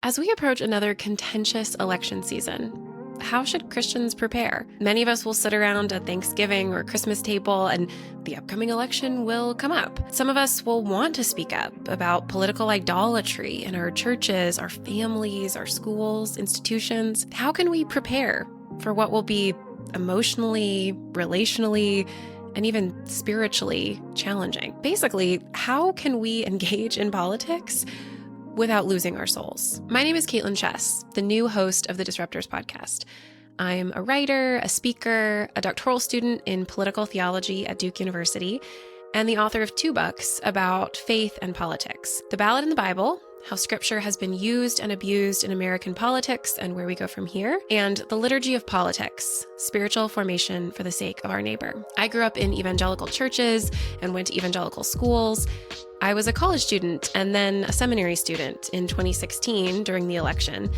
As we approach another contentious election season, how should Christians prepare? Many of us will sit around a Thanksgiving or Christmas table and the upcoming election will come up. Some of us will want to speak up about political idolatry in our churches, our families, our schools, institutions. How can we prepare for what will be emotionally, relationally, and even spiritually challenging? Basically, how can we engage in politics without losing our souls? My name is Kaitlyn Schiess, the new host of the Disruptors podcast. I'm a writer, a speaker, a doctoral student in political theology at Duke University, and the author of 2 books about faith and politics: The Ballad in the Bible, How Scripture Has Been Used and Abused in American Politics and Where We Go From Here, and The Liturgy of Politics, Spiritual Formation for the Sake of Our Neighbor. I grew up in evangelical churches and went to evangelical schools. I was a college student and then a seminary student in 2016 during the election.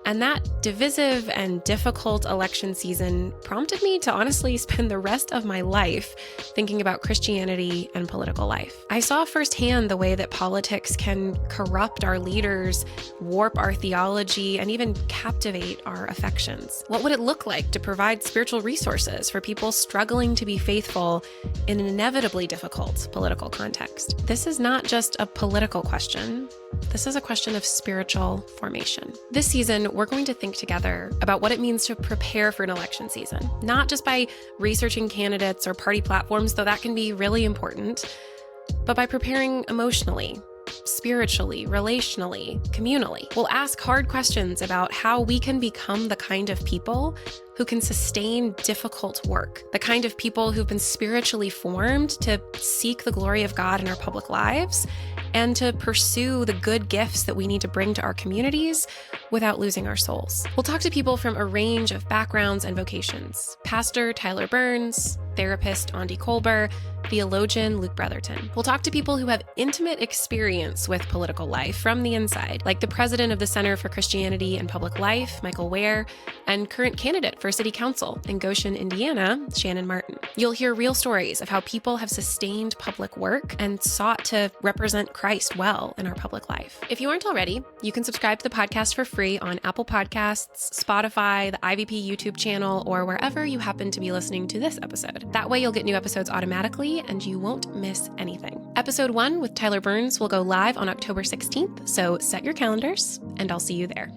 And that divisive and difficult election season prompted me to honestly spend the rest of my life thinking about Christianity and political life. I saw firsthand the way that politics can corrupt our leaders, warp our theology, and even captivate our affections. What would it look like to provide spiritual resources for people struggling to be faithful in an inevitably difficult political context? This is not just a political question. This is a question of spiritual formation. This season, we're going to think together about what it means to prepare for an election season, not just by researching candidates or party platforms, though that can be really important, but by preparing emotionally, spiritually, relationally, communally. We'll ask hard questions about how we can become the kind of people who can sustain difficult work, the kind of people who've been spiritually formed to seek the glory of God in our public lives and to pursue the good gifts that we need to bring to our communities without losing our souls. We'll talk to people from a range of backgrounds and vocations: Pastor Tyler Burns, therapist Aundi Kolber, theologian Luke Bretherton. We'll talk to people who have intimate experience with political life from the inside, like the president of the Center for Christianity and Public Life, Michael Ware, and current candidate for city council in Goshen, Indiana, Shannan Martin. You'll hear real stories of how people have sustained public work and sought to represent Christ well in our public life. If you aren't already, you can subscribe to the podcast for free on Apple Podcasts, Spotify, the IVP YouTube channel, or wherever you happen to be listening to this episode. That way you'll get new episodes automatically and you won't miss anything. Episode 1 with Tyler Burns will go live on October 16th, so set your calendars and I'll see you there.